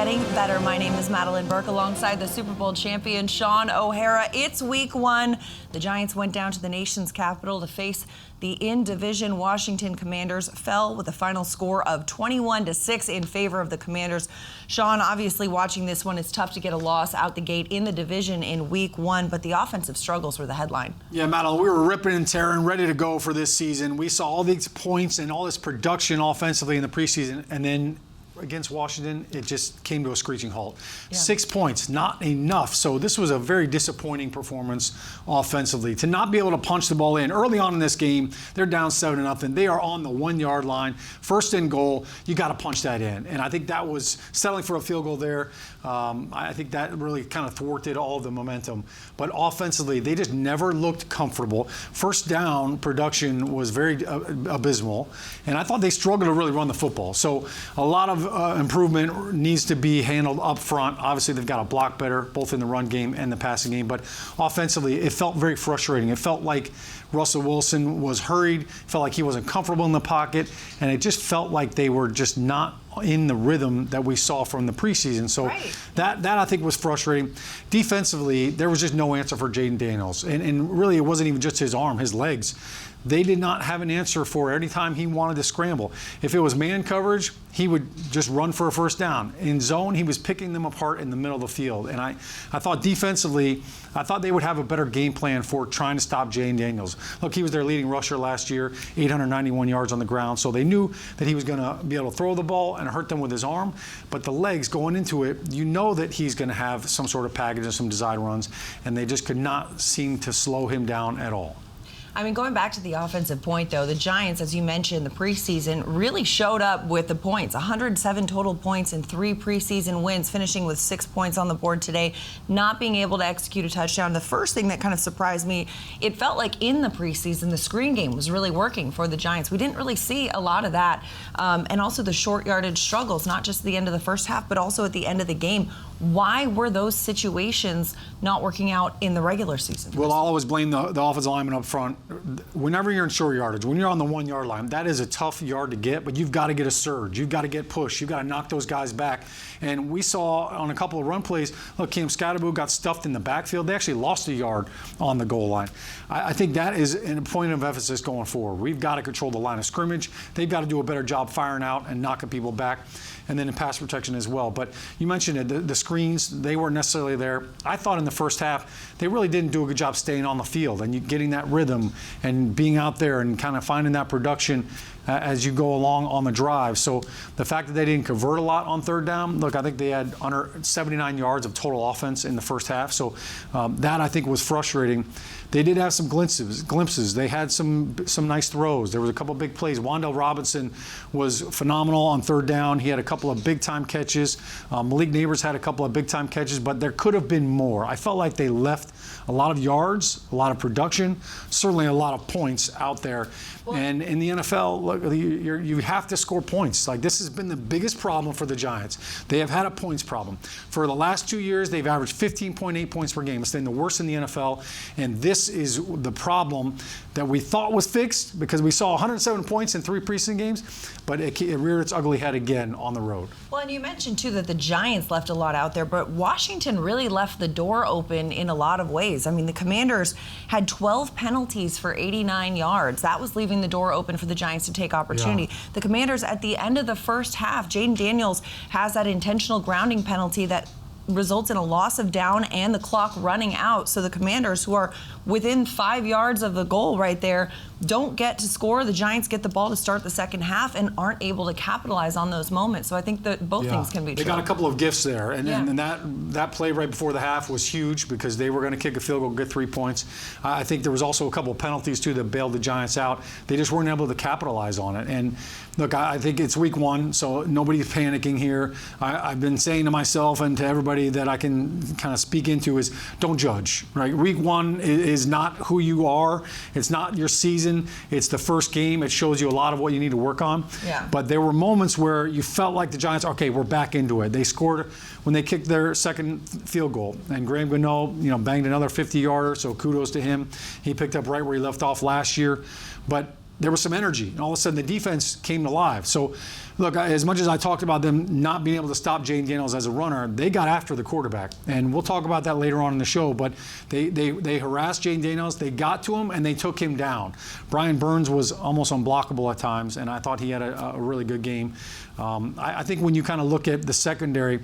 getting better. My name is Madelyn Burke alongside the Super Bowl champion Shaun O'Hara. It's week one. The Giants went down to the nation's capital to face the in-division Washington Commanders, fell with a final score of 21-6 in favor of the Commanders. Shaun, obviously watching this one, it's tough to get a loss out the gate in the division in week one, but the offensive struggles were the headline. Yeah, Madeline, we were ripping and tearing, ready to go for this season. We saw all these points and all this production offensively in the preseason, and then against Washington, it just came to a screeching halt. Yeah. 6 points, not enough. So this was a very disappointing performance offensively. To not be able to punch the ball in early on in this game, they're down 7-0. They are on the 1 yard line, first and goal. You got to punch that in. And I think that was settling for a field goal there. I think that really kind of thwarted all of the momentum. But offensively, they just never looked comfortable. First down production was very abysmal. And I thought they struggled to really run the football. So a lot of improvement needs to be handled up front. Obviously, they've got to block better, both in the run game and the passing game. But offensively, it felt very frustrating. It felt like Russell Wilson was hurried, felt like he wasn't comfortable in the pocket, and it just felt like they were just not in the rhythm that we saw from the preseason. So that I think was frustrating. Defensively, there was just no answer for Jayden Daniels. And really, it wasn't even just his arm, his legs. They did not have an answer for it any time he wanted to scramble. If it was man coverage, he would just run for a first down. In zone, he was picking them apart in the middle of the field. And I thought defensively, I thought they would have a better game plan for trying to stop Jayden Daniels. Look, he was their leading rusher last year, 891 yards on the ground. So they knew that he was going to be able to throw the ball and hurt them with his arm. But the legs going into it, you know that he's going to have some sort of package and some design runs. And they just could not seem to slow him down at all. I mean, going back to the offensive point, though, the Giants, as you mentioned, the preseason really showed up with the points. 107 total points in 3 preseason wins, finishing with 6 points on the board today, not being able to execute a touchdown. The first thing that kind of surprised me, it felt like in the preseason, the screen game was really working for the Giants. We didn't really see a lot of that. And also the short yardage struggles, not just at the end of the first half, but also at the end of the game. Why were those situations not working out in the regular season? Well, I'll always blame the offensive lineman up front. Whenever you're in short yardage, when you're on the 1 yard line, that is a tough yard to get, but you've got to get a surge. You've got to get pushed. You've got to knock those guys back. And we saw on a couple of run plays, look, Cam Scatterbo got stuffed in the backfield. They actually lost a yard on the goal line. I think that is a point of emphasis going forward. We've got to control the line of scrimmage. They've got to do a better job firing out and knocking people back, and then in pass protection as well. But you mentioned it, the screens, they weren't necessarily there. I thought in the first half, they really didn't do a good job staying on the field and getting that rhythm and being out there and kind of finding that production as you go along on the drive. So the fact that they didn't convert a lot on third down, look, I think they had under 79 yards of total offense in the first half. So that I think was frustrating. They did have some glimpses. They had some nice throws. There was a couple of big plays. Wan'Dale Robinson was phenomenal on third down. He had a couple of big-time catches. Malik Neighbors had a couple of big-time catches, but there could have been more. I felt like they left a lot of yards, a lot of production, certainly a lot of points out there. Well, and in the NFL, look, you have to score points. Like, this has been the biggest problem for the Giants. They have had a points problem. For the last 2 years, they've averaged 15.8 points per game. It's been the worst in the NFL, and this is the problem that we thought was fixed because we saw 107 points in 3 preseason games, but it reared its ugly head again on the road. Well, and you mentioned, too, that the Giants left a lot out there, but Washington really left the door open in a lot of ways. I mean, the Commanders had 12 penalties for 89 yards. That was leaving the door open for the Giants to take opportunity. Yeah. The Commanders, at the end of the first half, Jayden Daniels has that intentional grounding penalty that results in a loss of down and the clock running out. So the Commanders, who are within 5 yards of the goal right there, don't get to score. The Giants get the ball to start the second half and aren't able to capitalize on those moments. So I think that both things can be true. They got a couple of gifts there. And that play right before the half was huge because they were going to kick a field goal, get 3 points. I think there was also a couple of penalties, too, that bailed the Giants out. They just weren't able to capitalize on it. And look, I think it's week one, so nobody's panicking here. I've been saying to myself and to everybody that I can kind of speak into is don't judge, right? Week one is not who you are. It's not your season. It's the first game. It shows you a lot of what you need to work on. Yeah. But there were moments where you felt like the Giants, okay, we're back into it. They scored when they kicked their second field goal. And Graham Gano, banged another 50-yarder, so kudos to him. He picked up right where he left off last year. But there was some energy, and all of a sudden the defense came alive. So, look, as much as I talked about them not being able to stop Jaden Daniels as a runner, they got after the quarterback, and we'll talk about that later on in the show. But they harassed Jaden Daniels, they got to him, and they took him down. Brian Burns was almost unblockable at times, and I thought he had a really good game. I think when you kind of look at the secondary,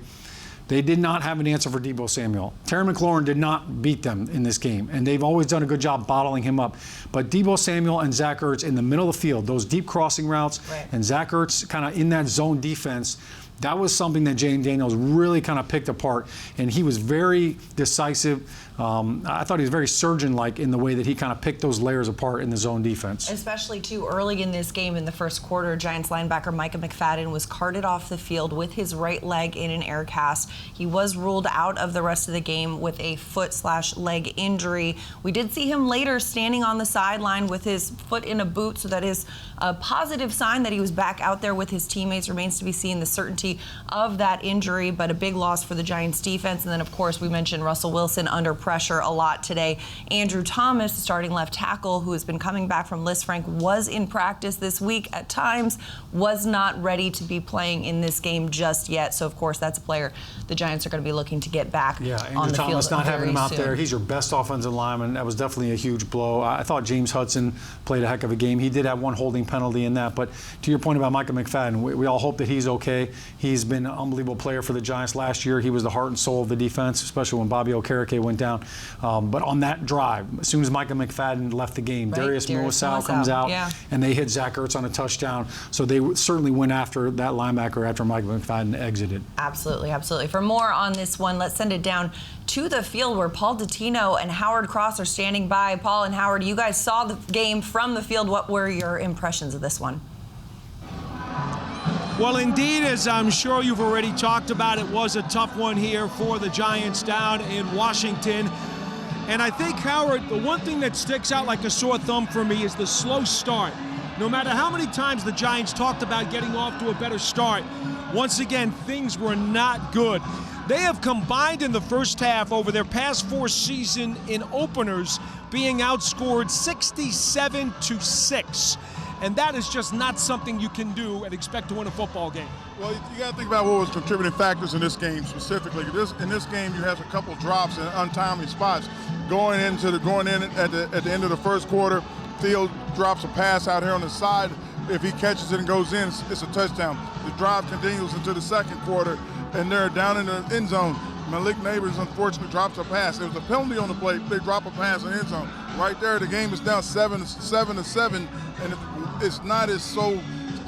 they did not have an answer for Deebo Samuel. Terry McLaurin did not beat them in this game, and they've always done a good job bottling him up. But Deebo Samuel and Zach Ertz in the middle of the field, those deep crossing routes, and Zach Ertz kind of in that zone defense, that was something that Jaden Daniels really kind of picked apart, and he was very decisive. I thought he was very surgeon-like in the way that he kind of picked those layers apart in the zone defense. Especially, too, early in this game in the first quarter, Giants linebacker Micah McFadden was carted off the field with his right leg in an air cast. He was ruled out of the rest of the game with a foot/leg injury. We did see him later standing on the sideline with his foot in a boot, so that is a positive sign that he was back out there with his teammates. Remains to be seen the certainty of that injury, but a big loss for the Giants defense. And then, of course, we mentioned Russell Wilson under pressure a lot today. Andrew Thomas, the starting left tackle, who has been coming back from Lisfranc, was in practice this week at times, was not ready to be playing in this game just yet. So, of course, that's a player the Giants are going to be looking to get back on the field. Andrew Thomas not having him out soon. there. He's your best offensive lineman. That was definitely a huge blow. I thought James Hudson played a heck of a game. He did have one holding penalty in that. But to your point about Micah McFadden, we all hope that he's okay. He's been an unbelievable player for the Giants last year. He was the heart and soul of the defense, especially when Bobby Okereke went down. But on that drive, as soon as Micah McFadden left the game, Darius Moisau comes out, and they hit Zach Ertz on a touchdown. So they certainly went after that linebacker after Micah McFadden exited. Absolutely, absolutely. For more on this one, let's send it down to the field where Paul Dottino and Howard Cross are standing by. Paul and Howard, you guys saw the game from the field. What were your impressions of this one? Well, indeed, as I'm sure you've already talked about, it was a tough one here for the Giants down in Washington. And I think, Howard, the one thing that sticks out like a sore thumb for me is the slow start. No matter how many times the Giants talked about getting off to a better start, once again, things were not good. They have combined in the first half over their past 4 season in openers, being outscored 67-6. And that is just not something you can do and expect to win a football game. Well, you got to think about what was contributing factors in this game specifically. In this game, you have a couple drops in untimely spots. Going in at the end of the first quarter, Theo drops a pass out here on the side. If he catches it and goes in, it's a touchdown. The drive continues into the second quarter, and they're down in the end zone. Malik Neighbors, unfortunately, drops a pass. There was a penalty on the play. They drop a pass in the end zone. Right there, the game is down 7-7, and it's not as so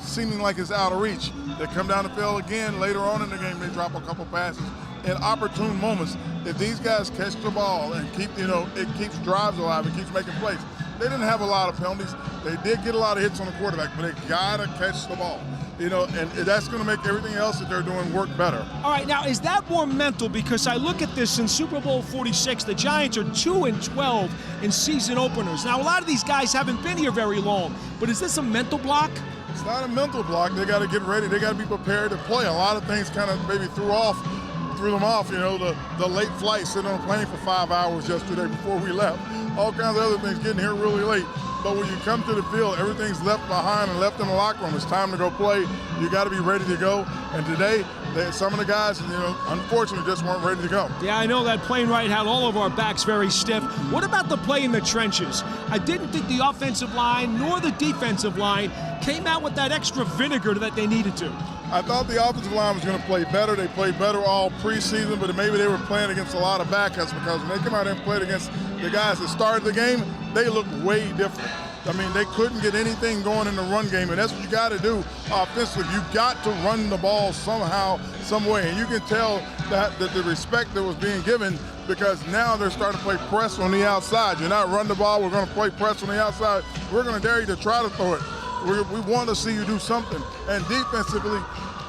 seeming like it's out of reach. They come down the field again later on in the game. They drop a couple passes in opportune moments. If these guys catch the ball and keep, it keeps drives alive. It keeps making plays. They didn't have a lot of penalties. They did get a lot of hits on the quarterback, but they gotta catch the ball. And that's going to make everything else that they're doing work better. All right, now is that more mental? Because I look at this in Super Bowl 46, the Giants are 2-12 in season openers. Now, a lot of these guys haven't been here very long, but is this a mental block? It's not a mental block. They got to get ready. They got to be prepared to play. A lot of things kind of maybe threw them off. The late flight, sitting on a plane for 5 hours yesterday before we left. All kinds of other things, getting here really late. But when you come to the field, everything's left behind and left in the locker room. It's time to go play. You got to be ready to go. And today, some of the guys, unfortunately, just weren't ready to go. Yeah, I know that plane ride had all of our backs very stiff. What about the play in the trenches? I didn't think the offensive line nor the defensive line came out with that extra vinegar that they needed to. I thought the offensive line was going to play better. They played better all preseason, but maybe they were playing against a lot of backups because when they come out and played against the guys that started the game, they looked way different. I mean, they couldn't get anything going in the run game, and that's what you got to do offensively. You got to run the ball somehow, some way, and you can tell that the respect that was being given because now they're starting to play press on the outside. You're not running the ball. We're going to play press on the outside. We're going to dare you to try to throw it. We want to see you do something. And defensively,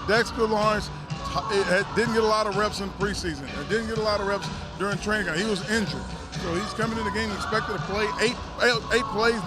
Dexter Lawrence didn't get a lot of reps in preseason. He didn't get a lot of reps during training camp. He was injured. So he's coming in the game expected to play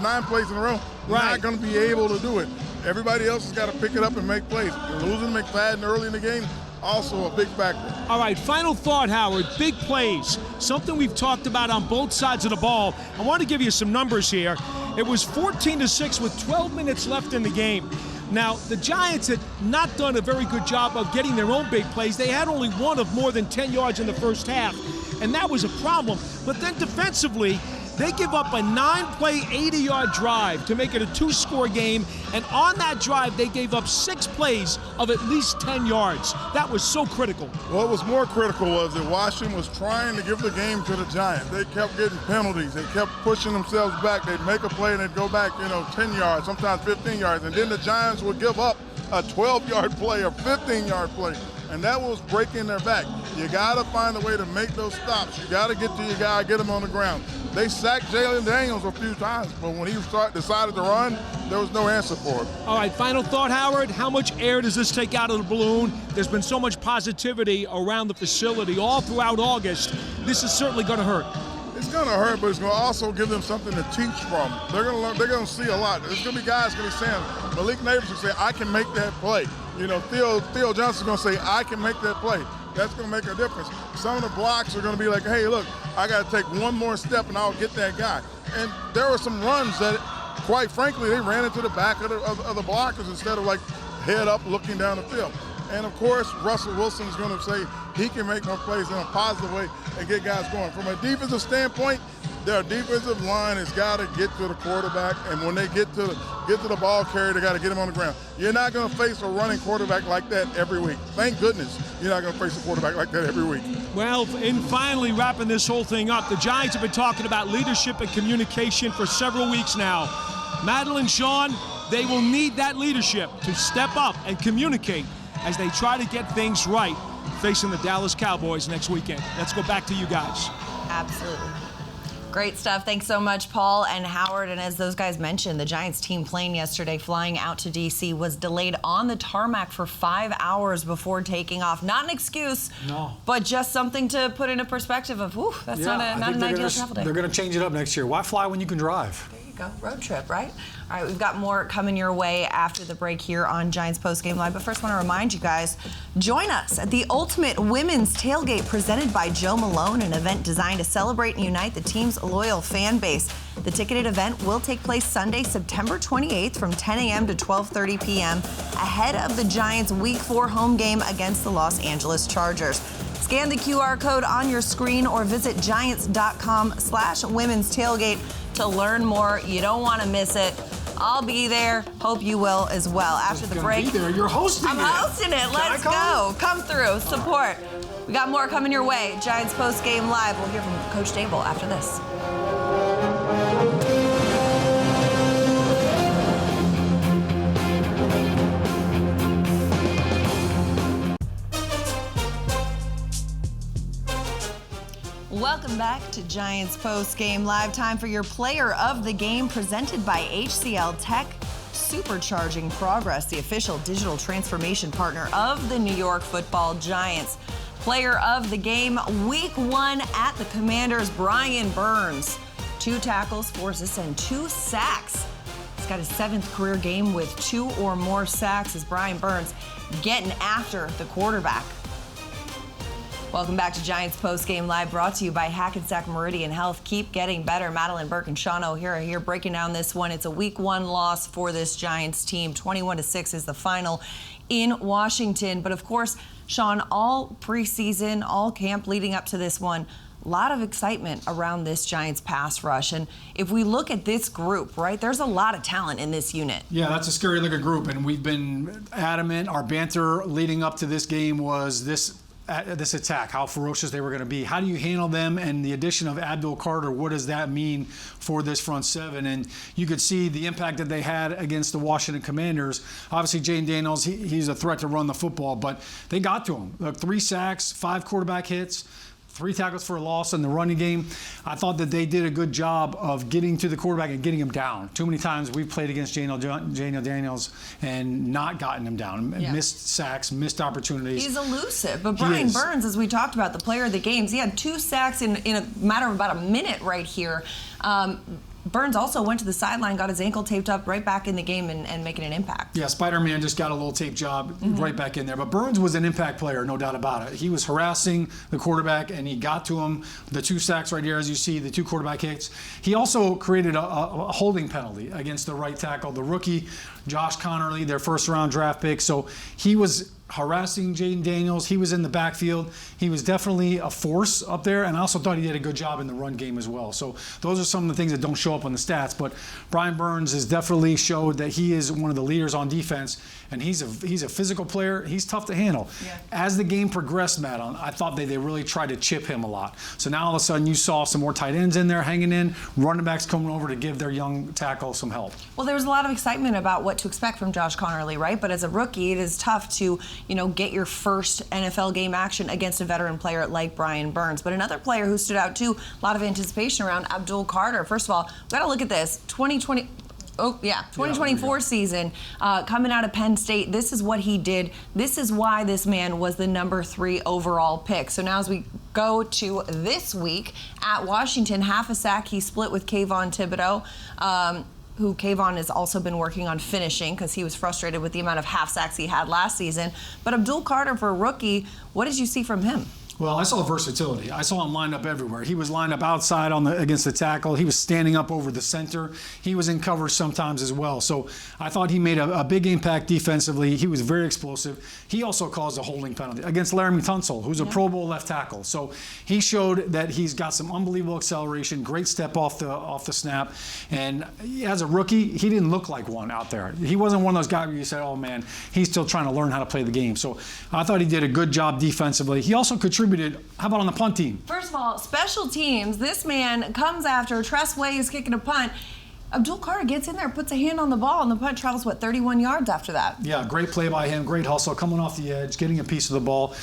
9 plays in a row. Right. Not going to be able to do it. Everybody else has got to pick it up and make plays. Losing McFadden early in the game, also a big factor. All right, final thought, Howard. Big plays, something we've talked about on both sides of the ball. I want to give you some numbers here. It was 14-6 with 12 minutes left in the game. Now, the Giants had not done a very good job of getting their own big plays. They had only one of more than 10 yards in the first half, and that was a problem. But then defensively, they give up a 9-play, 80-yard drive to make it a 2-score game, and on that drive, they gave up 6 plays of at least 10 yards. That was so critical. What was more critical was that Washington was trying to give the game to the Giants. They kept getting penalties. They kept pushing themselves back. They'd make a play and they'd go back, 10 yards, sometimes 15 yards, and then the Giants would give up a 12-yard play or 15-yard play. And that was breaking their back. You got to find a way to make those stops. You got to get to your guy, get him on the ground. They sacked Jalen Daniels a few times, but when he decided to run, there was no answer for it. All right, final thought, Howard. How much air does this take out of the balloon? There's been so much positivity around the facility all throughout August. This is certainly going to hurt. It's going to hurt, but it's going to also give them something to teach from. They're going to learn. They're going to see a lot. There's going to be guys going to be saying, Malik Neighbors will say, I can make that play. Theo Johnson's going to say, I can make that play. That's going to make a difference. Some of the blocks are going to be like, hey, look, I got to take one more step and I'll get that guy. And there were some runs that, quite frankly, they ran into the back of the blockers instead of like head up looking down the field. And of course, Russell Wilson's going to say he can make more plays in a positive way and get guys going. From a defensive standpoint, their defensive line has got to get to the quarterback, and when they get to the ball carrier, they got to get him on the ground. You're not going to face a running quarterback like that every week. Thank goodness you're not going to face a quarterback like that every week. Well, in finally wrapping this whole thing up, the Giants have been talking about leadership and communication for several weeks now. Madelyn, Shaun, they will need that leadership to step up and communicate as they try to get things right facing the Dallas Cowboys next weekend. Let's go back to you guys. Absolutely. Great stuff. Thanks so much, Paul and Howard. And as those guys mentioned, the Giants team plane yesterday flying out to D.C. was delayed on the tarmac for 5 hours before taking off. Not an excuse, but just something to put into perspective of, whew, that's not an ideal travel day. They're going to change it up next year. Why fly when you can drive? There you go. Road trip, right? All right, we've got more coming your way after the break here on Giants Postgame Live. But first, I want to remind you guys, join us at the Ultimate Women's Tailgate presented by Joe Malone, an event designed to celebrate and unite the team's loyal fan base. The ticketed event will take place Sunday, September 28th from 10 a.m. to 12:30 p.m. ahead of the Giants' Week 4 home game against the Los Angeles Chargers. Scan the QR code on your screen or visit giants.com/women's tailgate to learn more. You don't want to miss it. I'll be there. Hope you will as well. After the break. Be there. You're hosting it. I'm hosting it. Let's go. Come through. Support. We got more coming your way. Giants Postgame Live. We'll hear from Coach Dable after this. Welcome back to Giants Postgame Live. Time for your player of the game presented by HCL Tech. Supercharging Progress, the official digital transformation partner of the New York Football Giants. Player of the game, Week 1 at the Commanders, Brian Burns. 2 tackles, 4 assists, and 2 sacks. He's got his 7th career game with 2 or more sacks as Brian Burns getting after the quarterback. Welcome back to Giants Postgame Live, brought to you by Hackensack Meridian Health. Keep getting better. Madelyn, Burke, and Shaun are here breaking down this one. It's a Week 1 loss for this Giants team. 21-6 is the final in Washington. But of course, Shaun, all preseason, all camp leading up to this one, a lot of excitement around this Giants pass rush. And if we look at this group, right, there's a lot of talent in this unit. Yeah, that's a scary looking group. And we've been adamant. Our banter leading up to this game was this attack, how ferocious they were going to be. How do you handle them? And the addition of Abdul Carter, what does that mean for this front seven? And you could see the impact that they had against the Washington Commanders. Obviously, Jane Daniels, he's a threat to run the football, but they got to him. Look, 3 sacks, 5 quarterback hits, 3 tackles for a loss in the running game. I thought that they did a good job of getting to the quarterback and getting him down. Too many times we've played against Jane Daniels and not gotten him down. Yeah. Missed sacks, missed opportunities. He's elusive. But Brian Burns, as we talked about, the player of the games, he had 2 sacks in a matter of about a minute right here. Burns also went to the sideline, got his ankle taped up, right back in the game and making an impact. Yeah, Spider-Man just got a little tape job right back in there. But Burns was an impact player, no doubt about it. He was harassing the quarterback, and he got to him. The 2 sacks right here, as you see, the 2 quarterback hits. He also created a holding penalty against the right tackle, the rookie, Josh Connerly, their first-round draft pick. So he was harassing Jaden Daniels. He was in the backfield. He was definitely a force up there, and I also thought he did a good job in the run game as well. So those are some of the things that don't show up on the stats, but Brian Burns has definitely showed that he is one of the leaders on defense, and he's a physical player. He's tough to handle. Yeah. As the game progressed, Madelyn, I thought they really tried to chip him a lot. So now all of a sudden you saw some more tight ends in there hanging in, running backs coming over to give their young tackle some help. Well, there was a lot of excitement about what to expect from Josh Connerly, right? But as a rookie, it is tough to, get your first NFL game action against a veteran player like Brian Burns. But another player who stood out too, a lot of anticipation around Abdul Carter. First of all, we got to look at this. 2024 season, coming out of Penn State. This is what he did. This is why this man was the number 3 overall pick. So now as we go to this week at Washington, half a sack, he split with Kayvon Thibodeau. Who Kayvon has also been working on finishing because he was frustrated with the amount of half sacks he had last season. But Abdul Carter, for a rookie, what did you see from him? Well, I saw versatility. I saw him lined up everywhere. He was lined up outside against the tackle. He was standing up over the center. He was in coverage sometimes as well. So I thought he made a big impact defensively. He was very explosive. He also caused a holding penalty against Laramie Tunsil, who's a Pro Bowl left tackle. So he showed that he's got some unbelievable acceleration, great step off the snap. And as a rookie, he didn't look like one out there. He wasn't one of those guys where you said, oh man, he's still trying to learn how to play the game. So I thought he did a good job defensively. He also contributed. How about on the punt team? First of all, special teams. This man comes after Tress Way is kicking a punt. Abdul Carter gets in there, puts a hand on the ball, and the punt travels, 31 yards after that? Yeah, great play by him, great hustle, coming off the edge, getting a piece of the ball.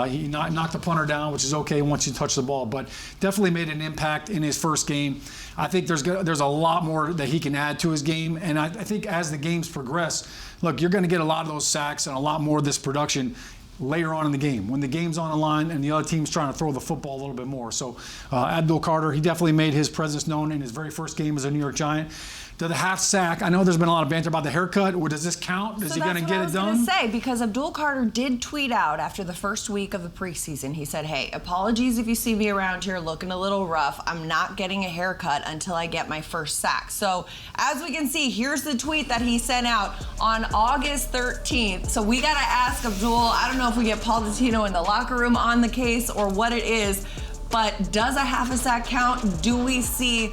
He knocked the punter down, which is okay once you touch the ball, but definitely made an impact in his first game. I think there's a lot more that he can add to his game, and I think as the games progress, look, you're going to get a lot of those sacks and a lot more of this production later on in the game, when the game's on the line and the other team's trying to throw the football a little bit more. So Abdul Carter, he definitely made his presence known in his very first game as a New York Giant. To the half sack, I know there's been a lot of banter about the haircut. Or does this count? Is he going to get it done? That's what I was going to say, because Abdul Carter did tweet out after the first week of the preseason. He said, hey, apologies if you see me around here looking a little rough. I'm not getting a haircut until I get my first sack. So as we can see, here's the tweet that he sent out on August 13th. So we got to ask Abdul, I don't know if we get Paul Dottino in the locker room on the case or what it is, but does a half a sack count? Do we see...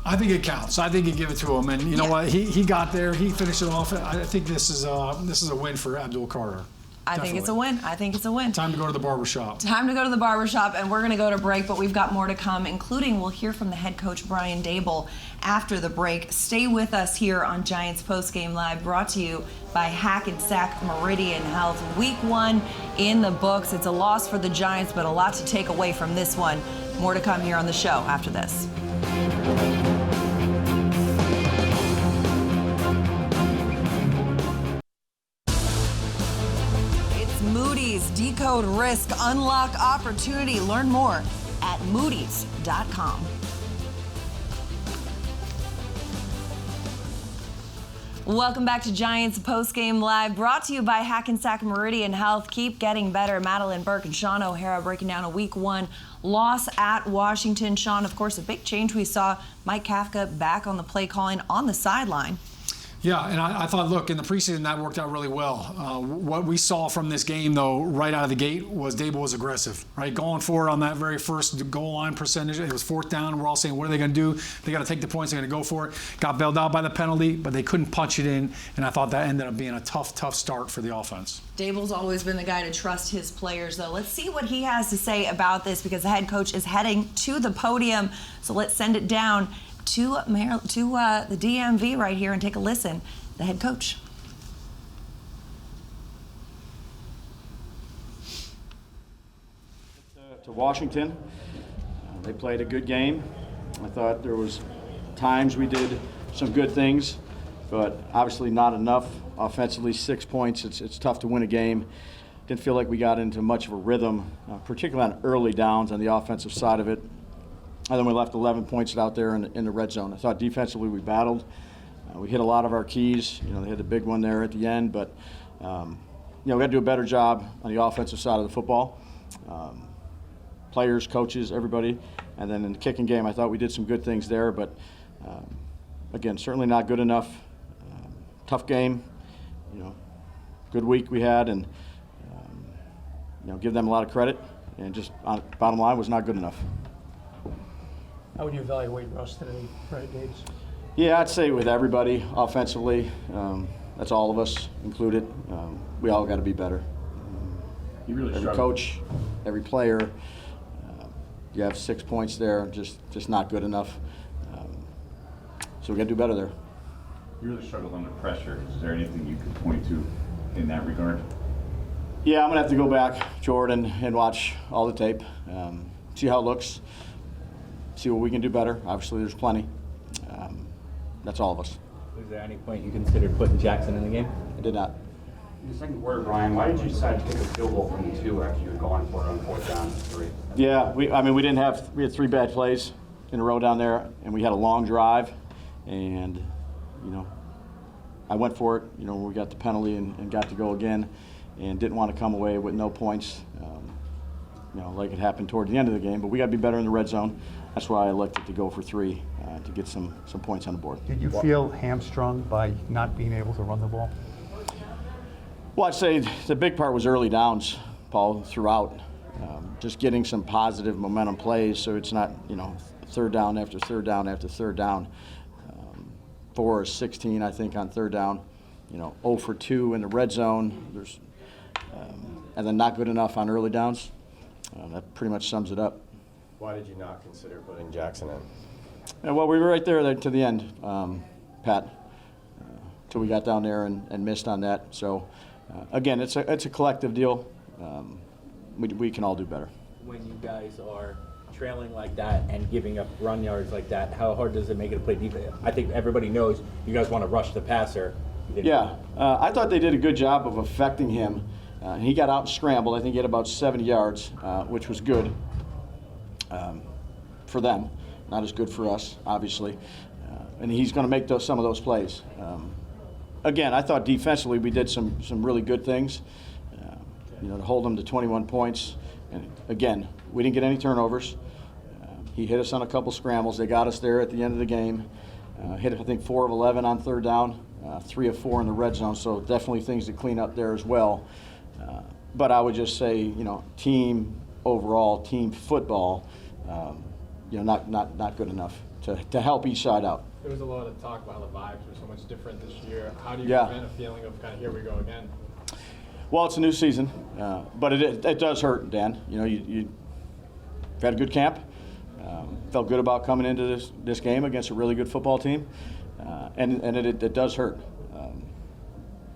I think it counts. I think you give it to him, and you know what? He got there. He finished it off. I think this is a win for Abdul Carter. I think it's a win. I think it's a win. Time to go to the barbershop. Time to go to the barbershop, and we're going to go to break, but we've got more to come, including we'll hear from the head coach, Brian Daboll, after the break. Stay with us here on Giants Postgame Live, brought to you by Hackensack Meridian Health. Week 1 in the books. It's a loss for the Giants, but a lot to take away from this one. More to come here on the show after this. Moody's, decode risk, unlock opportunity. Learn more at moodys.com. Welcome back to Giants Postgame Live, brought to you by Hackensack Meridian Health. Keep getting better. Madelyn, Burke, and Shaun O'Hara breaking down a Week 1 loss at Washington. Shaun, of course, a big change. We saw Mike Kafka back on the play calling on the sideline. Yeah, and I thought, look, in the preseason that worked out really well. What we saw from this game, though, right out of the gate, was Daboll was aggressive, right? Going for it on that very first goal line percentage. It was 4th down. We're all saying, what are they going to do? They got to take the points. They're going to go for it. Got bailed out by the penalty, but they couldn't punch it in, and I thought that ended up being a tough start for the offense. Daboll's always been the guy to trust his players, though. Let's see what he has to say about this, because the head coach is heading to the podium. So let's send it down to the DMV right here and take a listen. The head coach. To Washington, they played a good game. I thought there was times we did some good things, but obviously not enough. Offensively, 6 points. It's tough to win a game. Didn't feel like we got into much of a rhythm, particularly on early downs on the offensive side of it. And then we left 11 points out there in the red zone. I thought defensively we battled. We hit a lot of our keys. They had the big one there at the end, but we got to do a better job on the offensive side of the football. Players, coaches, everybody. And then in the kicking game, I thought we did some good things there, but again, certainly not good enough. Tough game, good week we had, and give them a lot of credit. And just bottom line was not good enough. How would you evaluate Russ today, Fred Davis? Yeah, I'd say with everybody offensively, that's all of us included. We all got to be better. Every coach, every player. You have 6 points there, just not good enough. So we got to do better there. You really struggled under pressure. Is there anything you could point to in that regard? Yeah, I'm gonna have to go back, Jordan, and watch all the tape, see how it looks, see what we can do better. Obviously, there's plenty. That's all of us. Was there any point you considered putting Jackson in the game? I did not. In the second quarter, Brian, why did you decide to kick a field goal from the 2 after you had gone for it on 4th down and 3? Yeah, we had 3 bad plays in a row down there, and we had a long drive, and I went for it. When we got the penalty and got to go again, and didn't want to come away with no points. Like it happened toward the end of the game, but we got to be better in the red zone. That's why I elected to go for 3 to get some points on the board. Did you feel hamstrung by not being able to run the ball? Well, I'd say the big part was early downs, Paul, throughout. Just getting some positive momentum plays so it's not, 3rd down after 3rd down after 3rd down. 4 or 16, I think, on 3rd down. 0 for 2 in the red zone. And then not good enough on early downs. That pretty much sums it up. Why did you not consider putting Jackson in? Well, we were right there to the end, Pat, till we got down there and missed on that. So, again, it's a collective deal. We can all do better. When you guys are trailing like that and giving up run yards like that, how hard does it make it to play defense? I think everybody knows you guys want to rush the passer. Yeah, I thought they did a good job of affecting him. He got out and scrambled. I think he had about 70 yards, which was good for them. Not as good for us, obviously. And he's going to make some of those plays. Again, I thought defensively we did some really good things. To hold them to 21 points. And again, we didn't get any turnovers. He hit us on a couple scrambles. They got us there at the end of the game. Hit, I think, 4 of 11 on 3rd down, 3 of 4 in the red zone. So definitely things to clean up there as well. But I would just say, team overall, team football, not good enough to help each side out. There was a lot of talk about the vibes were so much different this year. How do you Yeah. prevent a feeling of kind of here we go again? Well, it's a new season, but it does hurt, Dan. You've had a good camp. Felt good about coming into this game against a really good football team, and it does hurt.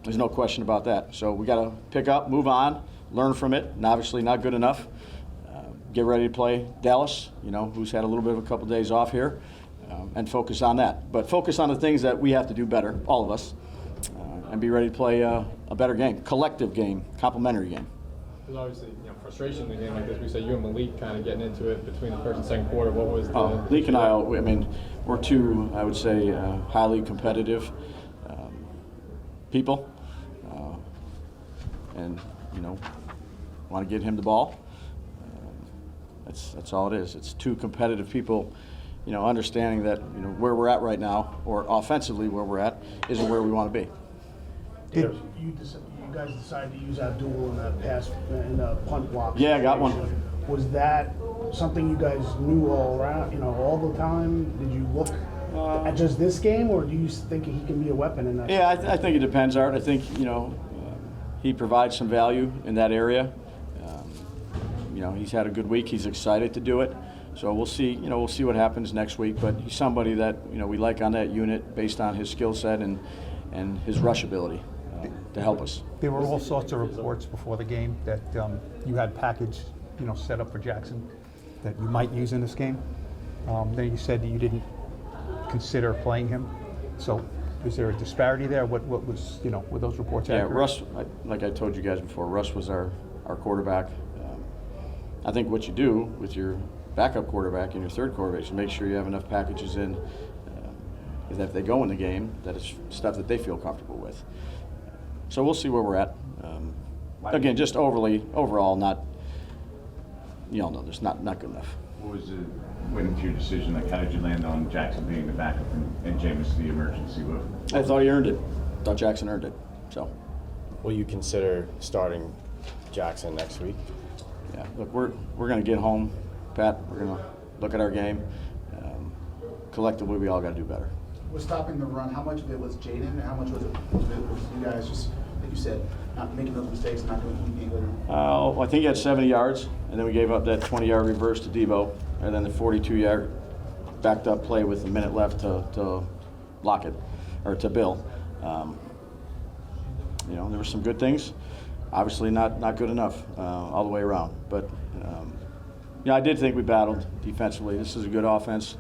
There's no question about that. So we got to pick up, move on, learn from it, and obviously not good enough. Get ready to play Dallas, who's had a little bit of a couple days off here, and focus on that. But focus on the things that we have to do better, all of us, and be ready to play a better game, collective game, complementary game. There's obviously frustration in a game like this. We said you and Malik kind of getting into it between the 1st and 2nd quarter. What was the... Malik and I we're two, I would say, highly competitive people, and want to get him the ball. That's all it is. It's two competitive people, understanding that where we're at right now, or offensively where we're at, isn't where we want to be. You guys decided to use Abdul in that pass in the punt block. Yeah, I got one. Was that something you guys knew all around, all the time? Did you look at just this game, or do you think he can be a weapon in that? Yeah, I think it depends, Art. I think he provides some value in that area. He's had a good week. He's excited to do it. So we'll see. We'll see what happens next week. But he's somebody that we like on that unit based on his skill set and his rush ability to help us. There were all sorts of reports before the game that you had package, set up for Jackson that you might use in this game. Then you said that you didn't consider playing him. So is there a disparity there? What was, were those reports accurate? Yeah, Russ, like I told you guys before, Russ was our quarterback. I think what you do with your backup quarterback and your third quarterback, so make sure you have enough packages in that if they go in the game, that it's stuff that they feel comfortable with. So we'll see where we're at. Again, just overall, not, you all know, there's not good enough. What was went into your decision? Like, how did you land on Jackson being the backup and Jameis the emergency? I thought he earned it. Thought Jackson earned it. So. Will you consider starting Jackson next week? Yeah. Look, we're going to get home, Pat. We're going to look at our game. Collectively, we all got to do better. Was stopping the run, how much of it was Jaden, and how much was you guys just, like you said, not making those mistakes, not doing anything good? I think he had 70 yards, and then we gave up that 20-yard reverse to Debo, and then the 42-yard backed up play with a minute left to Lockett, or to Bill. You know, there were some good things. Obviously not good enough all the way around. But, yeah, I did think we battled defensively. This is a good offense.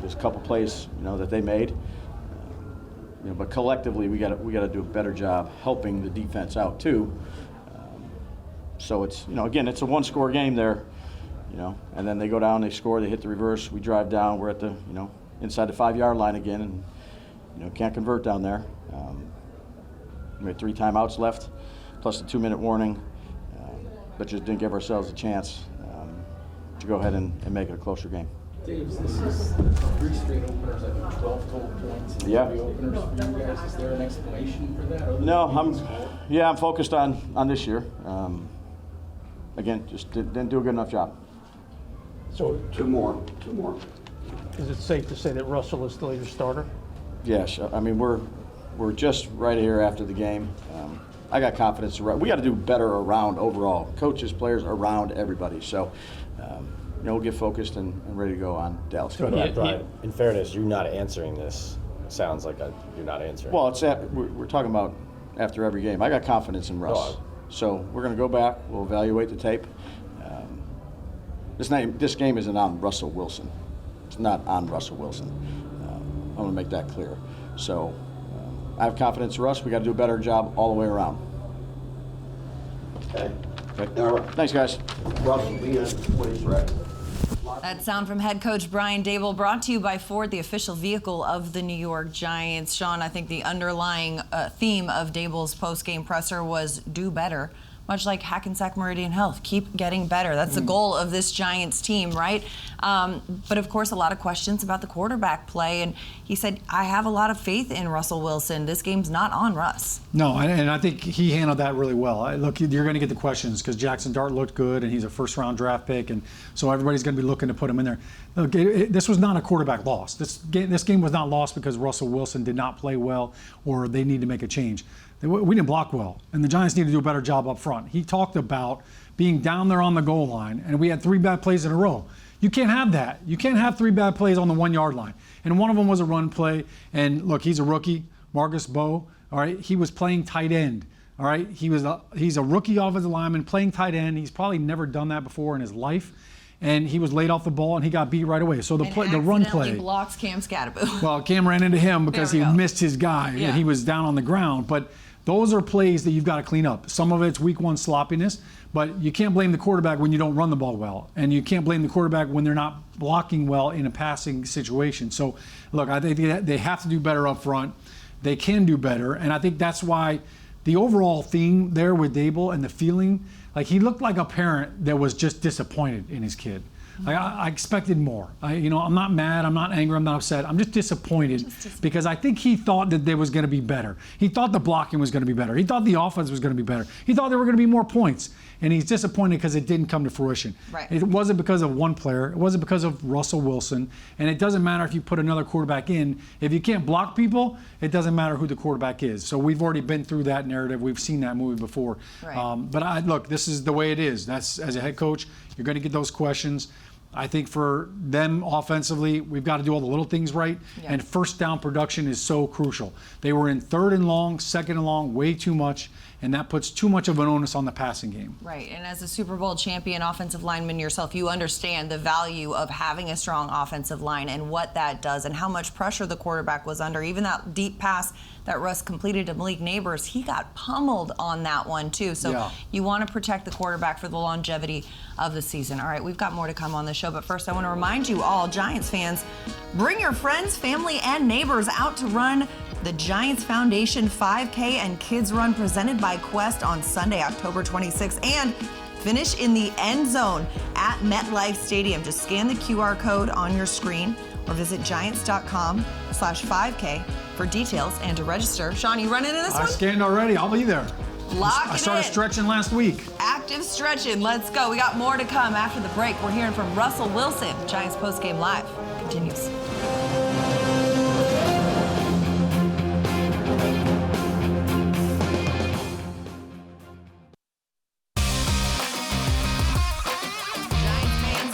There's a couple plays, you know, that they made. You know, but collectively, we got to do a better job helping the defense out too. So it's, you know, again, it's a one-score game there, you know, and then they go down, they score, they hit the reverse, we drive down, we're at the, you know, inside the 5-yard line again, and, you know, can't convert down there. We had 3 timeouts left, plus the 2-minute warning, but just didn't give ourselves a chance to go ahead and make it a closer game. Dave, this is 3 straight openers, I think 12 total points in 3 openers for you guys. Is there an explanation for that? No, I'm focused on this year. Again, just didn't do a good enough job. So two more. Is it safe to say that Russell is still your starter? Yes, I mean we're just right here after the game. I got confidence. We got to do better around overall, coaches, players, around everybody. So. You know, we'll get focused and ready to go on Dallas. Brian, in fairness, you're not answering this. Sounds like you're not answering. Well, we're talking about after every game. I got confidence in Russ. So we're going to go back. We'll evaluate the tape. This game isn't on Russell Wilson. It's not on Russell Wilson. I'm going to make that clear. So I have confidence in Russ. We got to do a better job all the way around. Okay. All right. Thanks, guys. Russell being what he's right. That sound from head coach Brian Daboll, brought to you by Ford, the official vehicle of the New York Giants. Shaun, I think the underlying theme of Daboll's post-game presser was do better, much like Hackensack Meridian Health. Keep getting better. That's the goal of this Giants team, right? But, of course, a lot of questions about the quarterback play. And he said, I have a lot of faith in Russell Wilson. This game's not on Russ. No, and I think he handled that really well. Look, you're going to get the questions because Jackson Dart looked good, and he's a first-round draft pick, and so everybody's going to be looking to put him in there. Look, this was not a quarterback loss. This game was not lost because Russell Wilson did not play well or they need to make a change. We didn't block well, and the Giants need to do a better job up front. He talked about being down there on the goal line, and we had 3 bad plays in a row. You can't have that. You can't have 3 bad plays on the 1-yard line. And one of them was a run play. And look, he's a rookie, Marcus Bowe. All right, he was playing tight end. All right, he's a rookie offensive lineman playing tight end. He's probably never done that before in his life. And he was laid off the ball, and he got beat right away. So the run play blocks Cam Scatterbo. Well, Cam ran into him because he missed his guy, and he was down on the ground. But those are plays that you've got to clean up. Some of it's week 1 sloppiness, but you can't blame the quarterback when you don't run the ball well, and you can't blame the quarterback when they're not blocking well in a passing situation. So, look, I think they have to do better up front. They can do better, and I think that's why the overall theme there with Daboll and the feeling, like he looked like a parent that was just disappointed in his kid. I expected more. I'm not mad. I'm not angry. I'm not upset. I'm just disappointed because I think he thought that there was going to be better. He thought the blocking was going to be better. He thought the offense was going to be better. He thought there were going to be more points. And he's disappointed because it didn't come to fruition. Right. It wasn't because of one player. It wasn't because of Russell Wilson. And it doesn't matter if you put another quarterback in. If you can't block people, it doesn't matter who the quarterback is. So we've already been through that narrative. We've seen that movie before. Right. But look, this is the way it is. That's, as a head coach, you're going to get those questions. I think for them offensively, we've got to do all the little things right. Yeah. And first down production is so crucial. They were in 3rd and long, 2nd and long, way too much. And that puts too much of an onus on the passing game. Right, and as a Super Bowl champion offensive lineman yourself, you understand the value of having a strong offensive line and what that does and how much pressure the quarterback was under. Even that deep pass that Russ completed to Malik Neighbors, he got pummeled on that one too. So you want to protect the quarterback for the longevity of the season. All right, we've got more to come on the show, but first I want to remind you all, Giants fans, bring your friends, family, and neighbors out to run the Giants Foundation 5K and Kids Run presented by Quest on Sunday, October 26th, and finish in the end zone at MetLife Stadium. Just scan the QR code on your screen or visit giants.com/5K for details and to register. Shaun, you running in this one? I scanned already. I'll be there. I started stretching last week. Active stretching. Let's go. We got more to come after the break. We're hearing from Russell Wilson. Giants Postgame Live continues.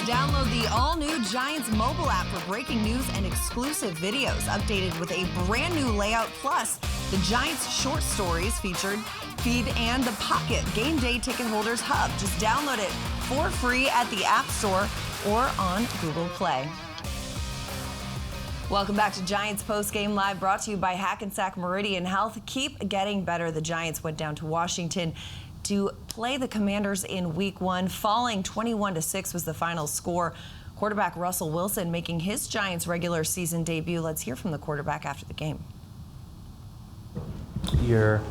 Download the all-new Giants mobile app for breaking news and exclusive videos, updated with a brand new layout, plus the Giants short stories featured feed and the Pocket Game Day Ticket Holders Hub. Just download it for free at the App Store or on Google Play. Welcome back to Giants Postgame Live, brought to you by Hackensack Meridian Health. Keep getting better. The Giants went down to Washington to play the Commanders in Week 1. Falling 21-6 was the final score. Quarterback Russell Wilson making his Giants regular season debut. Let's hear from the quarterback after the game. You're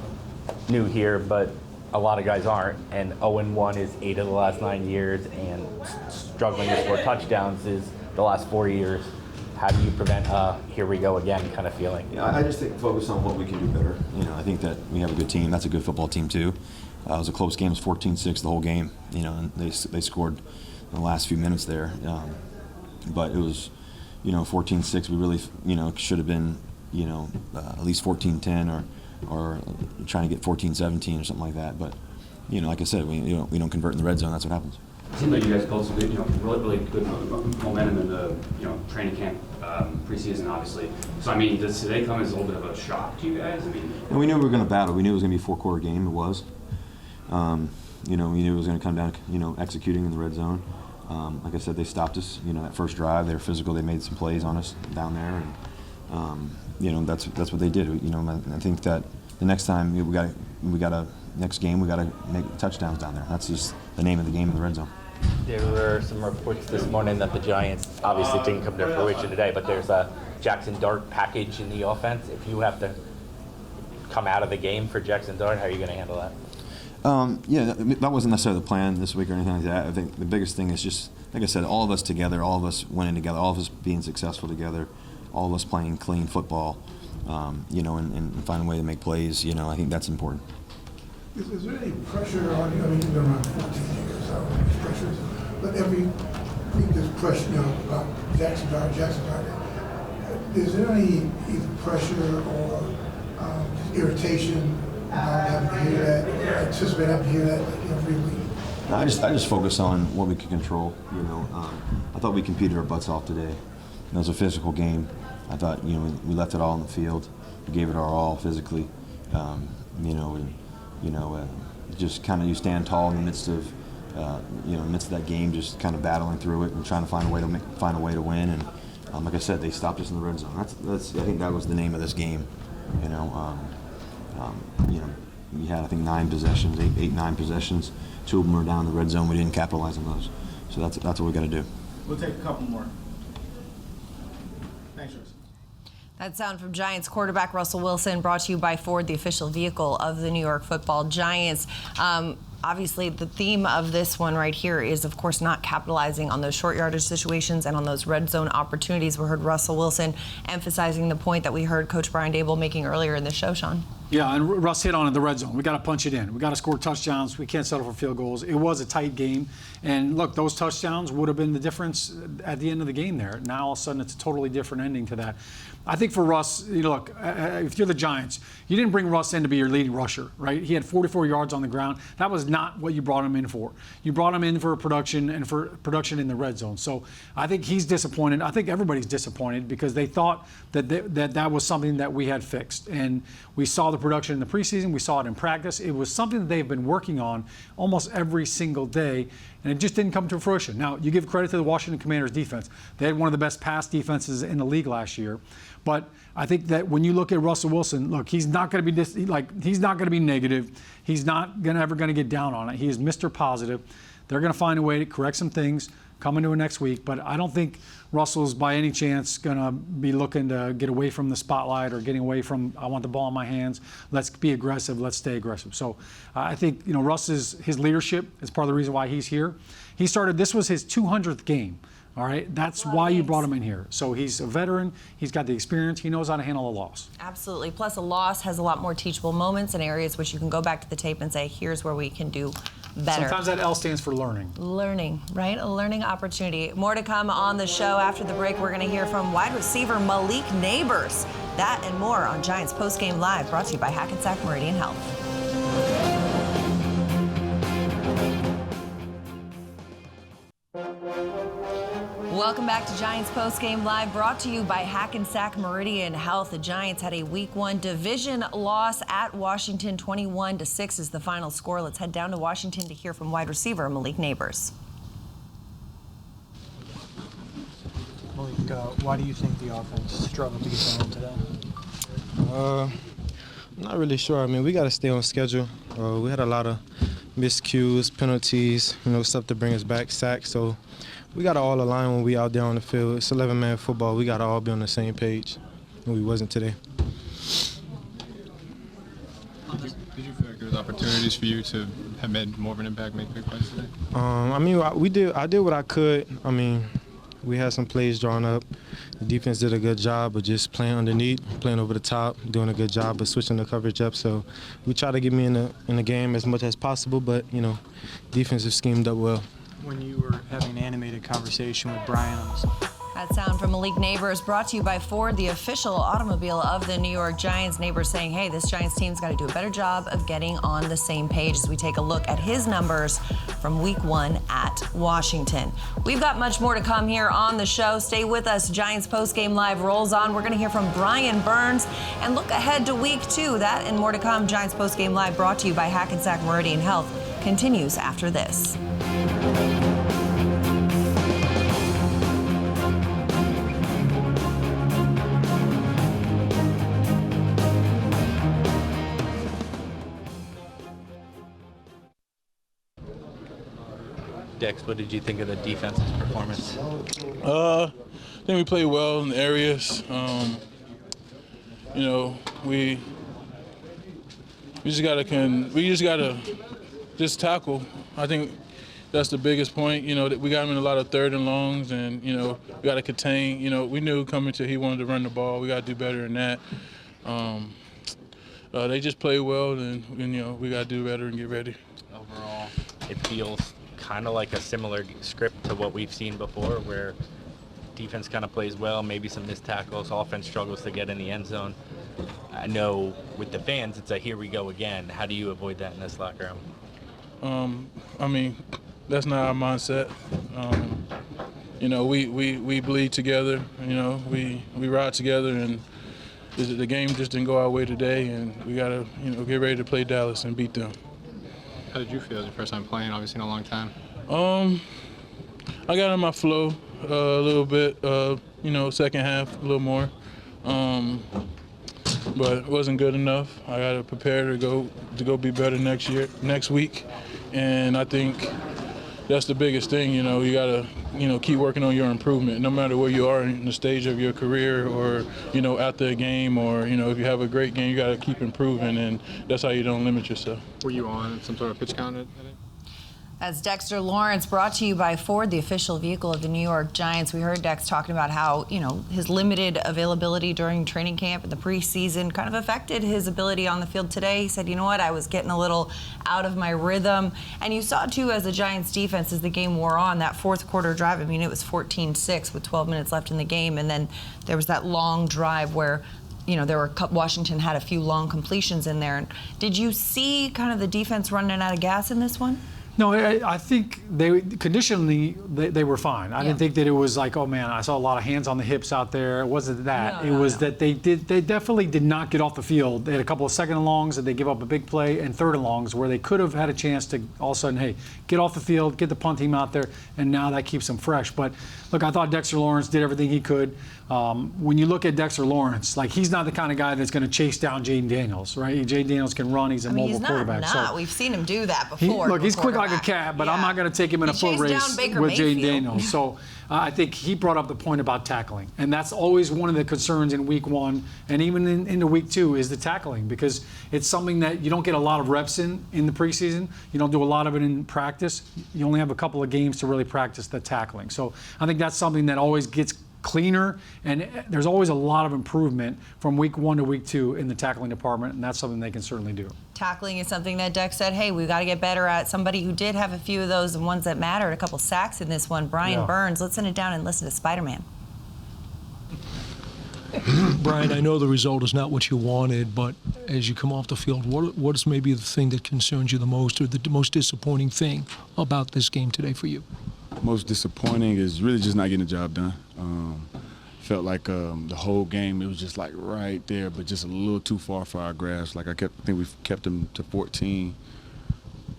new here, but a lot of guys aren't. And 0-1 is 8 of the last 9 years, and struggling to score touchdowns is the last 4 years. How do you prevent here we go again kind of feeling? Yeah, I just think focus on what we can do better. I think that we have a good team. That's a good football team too. It was a close game. It was 14-6 the whole game. And they scored in the last few minutes there. But it was, 14-6. We really, should have been, at least 14-10 or trying to get 14-17 or something like that. But, like I said, we don't convert in the red zone. That's what happens. It seemed like you guys built some good, really good momentum in the, training camp, preseason, obviously. So, does today come as a little bit of a shock to you guys? And we knew we were going to battle. We knew it was going to be a 4-quarter game. It was. We knew it was going to come down, executing in the red zone. Like I said, they stopped us. That first drive, they were physical. They made some plays on us down there, and that's what they did. I think that the next time next game we got to make touchdowns down there. That's just the name of the game in the red zone. There were some reports this morning that the Giants obviously didn't come to fruition today, but there's a Jackson Dart package in the offense. If you have to come out of the game for Jackson Dart, how are you going to handle that? That wasn't necessarily the plan this week or anything like that. I think the biggest thing is just, like I said, all of us together, all of us winning together, all of us being successful together, all of us playing clean football, and find a way to make plays. I think that's important. Is there any pressure on you? You've been around 14 years, so there's pressures. But every week there's pressure, about Jackson Dart. Is there any either pressure or irritation about having to hear that, or anticipate having to hear that every week? No, I just focus on what we can control. I thought we competed our butts off today. It was a physical game. I thought we left it all on the field. We gave it our all physically. Just kind of you stand tall in the midst of that game, just kind of battling through it and trying to find a way to win. And like I said, they stopped us in the red zone. That's I think that was the name of this game. We had, I think, 9 possessions, 9 possessions. 2 of them were down in the red zone. We didn't capitalize on those. So that's what we got to do. We'll take a couple more. Thanks, Russ. That sound from Giants quarterback Russell Wilson, brought to you by Ford, the official vehicle of the New York Football Giants. Obviously, the theme of this one right here is, of course, not capitalizing on those short yardage situations and on those red zone opportunities. We heard Russell Wilson emphasizing the point that we heard Coach Brian Dable making earlier in the show, Shaun. Yeah, and Russ hit on it, the red zone. We got to punch it in. We got to score touchdowns. We can't settle for field goals. It was a tight game. And look, those touchdowns would have been the difference at the end of the game there. Now, all of a sudden, it's a totally different ending to that. I think for Russ, look, if you're the Giants, you didn't bring Russ in to be your leading rusher, right? He had 44 yards on the ground. That was not what you brought him in for. You brought him in for production and for production in the red zone. So I think he's disappointed. I think everybody's disappointed because they thought that that was something that we had fixed. And we saw the production in the preseason. We saw it in practice. It was something that they've been working on almost every single day, and it just didn't come to fruition. Now, you give credit to the Washington Commanders defense. They had one of the best pass defenses in the league last year. But I think that when you look at Russell Wilson, look, he's not going to be he's not going to be negative. He's not ever going to get down on it. He is Mr. Positive. They're going to find a way to correct some things coming to it next week. But I don't think Russell's by any chance going to be looking to get away from the spotlight or getting away from, I want the ball in my hands. Let's be aggressive. Let's stay aggressive. So I think, his leadership is part of the reason why he's here. This was his 200th game. All right, that's why you brought him in here. So he's a veteran. He's got the experience. He knows how to handle a loss. Absolutely. Plus, a loss has a lot more teachable moments and areas which you can go back to the tape and say, here's where we can do better. Sometimes that L stands for learning. Learning, right? A learning opportunity. More to come on the show. After the break, we're going to hear from wide receiver Malik Neighbors. That and more on Giants Postgame Live, brought to you by Hackensack Meridian Health. Welcome back to Giants Postgame Live, brought to you by Hackensack Meridian Health. The Giants had a Week 1 division loss at Washington. 21-6 is the final score. Let's head down to Washington to hear from wide receiver Malik Neighbors. Malik, why do you think the offense struggled to get going today? I'm not really sure. I mean, we got to stay on schedule. We had a lot of miscues, penalties, stuff to bring us back, sacks. So we got to all align when we out there on the field. It's 11-man football. We got to all be on the same page, and we wasn't today. Did you feel like there was opportunities for you to have made more of an impact, make big plays today? I mean, I did what I could. I mean, we had some plays drawn up. The defense did a good job of just playing underneath, playing over the top, doing a good job of switching the coverage up. So we try to get me in the game as much as possible, but, defense has schemed up well. When you were having an animated conversation with Brian on this. That sound from Malik Neighbors, brought to you by Ford, the official automobile of the New York Giants. Neighbors saying, hey, this Giants team's got to do a better job of getting on the same page as we take a look at his numbers from Week 1 at Washington. We've got much more to come here on the show. Stay with us. Giants Postgame Live rolls on. We're going to hear from Brian Burns and look ahead to Week 2. That and more to come. Giants Postgame Live, brought to you by Hackensack Meridian Health, continues after this. Dex, what did you think of the defense's performance? I think we played well in the areas. We just gotta tackle. I think that's the biggest point. That we got him in a lot of third and longs, and we got to contain. We knew coming to he wanted to run the ball. We got to do better than that. They just play well, and we got to do better and get ready. Overall, it feels kind of like a similar script to what we've seen before, where defense kind of plays well, maybe some missed tackles, offense struggles to get in the end zone. I know with the fans, it's a here we go again. How do you avoid that in this locker room? I mean, that's not our mindset. We bleed together. We ride together, and the game just didn't go our way today, and we got to get ready to play Dallas and beat them. How did you feel as your first time playing, obviously in a long time? I got in my flow a little bit, second half a little more. But it wasn't good enough. I got to prepare to go be better next week. And I think that's the biggest thing, you got to, keep working on your improvement, no matter where you are in the stage of your career or, after a game or, if you have a great game, you got to keep improving, and that's how you don't limit yourself. Were you on some sort of pitch count? As Dexter Lawrence, brought to you by Ford, the official vehicle of the New York Giants. We heard Dex talking about how, his limited availability during training camp and the preseason kind of affected his ability on the field today. He said, you know what, I was getting a little out of my rhythm. And you saw, too, as the Giants defense, as the game wore on, that fourth quarter drive, I mean, it was 14-6 with 12 minutes left in the game. And then there was that long drive where Washington had a few long completions in there. Did you see kind of the defense running out of gas in this one? No, I think conditionally they were fine. I didn't think that it was like, oh man, I saw a lot of hands on the hips out there. It wasn't that. It was that they definitely did not get off the field. They had a couple of second and longs that they give up a big play, and third and longs where they could have had a chance to all of a sudden, hey, get off the field, get the punt team out there, and now that keeps them fresh. But look, I thought Dexter Lawrence did everything he could. When you look at Dexter Lawrence, like, he's not the kind of guy that's going to chase down Jaden Daniels, right? Jaden Daniels can run. He's a mobile quarterback. So we've seen him do that before. Look, he's quick like a cat, but I'm not going to take him in a foot race with Jaden Daniels. So I think he brought up the point about tackling, and that's always one of the concerns in week one and even into week two is the tackling, because it's something that you don't get a lot of reps in the preseason. You don't do a lot of it in practice. You only have a couple of games to really practice the tackling. So I think that's something that always gets cleaner, and there's always a lot of improvement from week one to week two in the tackling department, and that's something they can certainly do. Tackling is something that Dex said, hey, we've got to get better at. Somebody who did have a few of those and ones that mattered, a couple sacks in this one, Brian Burns. Let's send it down and listen to Spider-Man. Brian, I know the result is not what you wanted, but as you come off the field, what is maybe the thing that concerns you the most, or the most disappointing thing about this game today for you? Most disappointing is really just not getting the job done. Felt like the whole game, it was just like right there, but just a little too far for our grasp. Like I think we kept them to 14,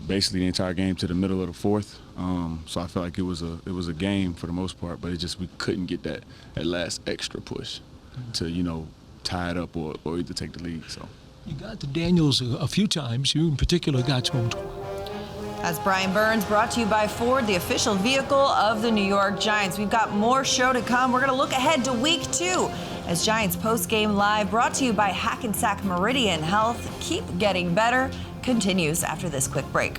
basically the entire game to the middle of the fourth. So I felt like it was a game for the most part, but we couldn't get that last extra push to tie it up or either take the lead. So you got to Daniels a few times. You in particular got to him. As Brian Burns, brought to you by Ford, the official vehicle of the New York Giants. We've got more show to come. We're going to look ahead to week 2 as Giants Postgame Live, brought to you by Hackensack Meridian Health. Keep getting better continues after this quick break.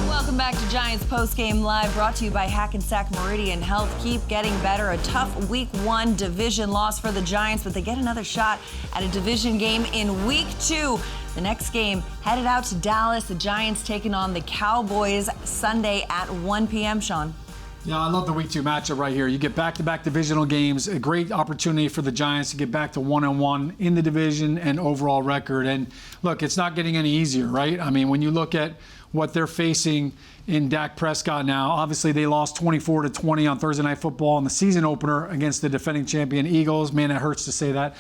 Welcome back to Giants Postgame Live, brought to you by Hackensack Meridian Health. Keep getting better. A tough week 1 division loss for the Giants, but they get another shot at a division game in week 2. The next game headed out to Dallas. The Giants taking on the Cowboys Sunday at 1 p.m. Shaun. Yeah, I love the week 2 matchup right here. You get back-to-back divisional games, a great opportunity for the Giants to get back to 1-1 in the division and overall record. And look, it's not getting any easier, right? I mean, when you look at what they're facing in Dak Prescott now, obviously they lost 24-20 on Thursday Night Football in the season opener against the defending champion Eagles. Man, it hurts to say that.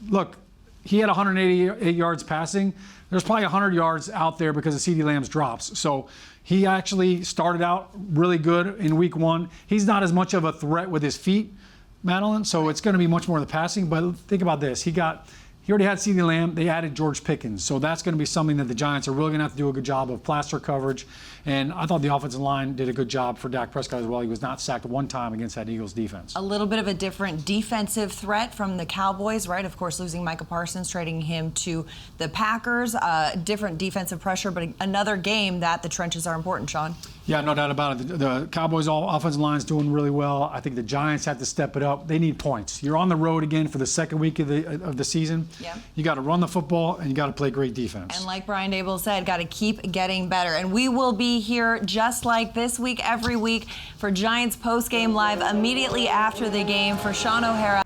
Look, he had 188 yards passing. There's probably 100 yards out there because of CeeDee Lamb's drops. So he actually started out really good in week 1. He's not as much of a threat with his feet, Madelyn, so it's going to be much more of the passing. But think about this. He already had CeeDee Lamb. They added George Pickens. So that's going to be something that the Giants are really going to have to do a good job of plaster coverage. And I thought the offensive line did a good job for Dak Prescott as well. He was not sacked one time against that Eagles defense. A little bit of a different defensive threat from the Cowboys, right? Of course, losing Micah Parsons, trading him to the Packers. Different defensive pressure, but another game that the trenches are important, Shaun. Yeah, no doubt about it. The Cowboys' offensive line is doing really well. I think the Giants have to step it up. They need points. You're on the road again for the second week of the season. Yeah. You got to run the football, and you got to play great defense. And like Brian Dable said, got to keep getting better. And we will be here just like this week, every week, for Giants Postgame Live immediately after the game. For Shaun O'Hara.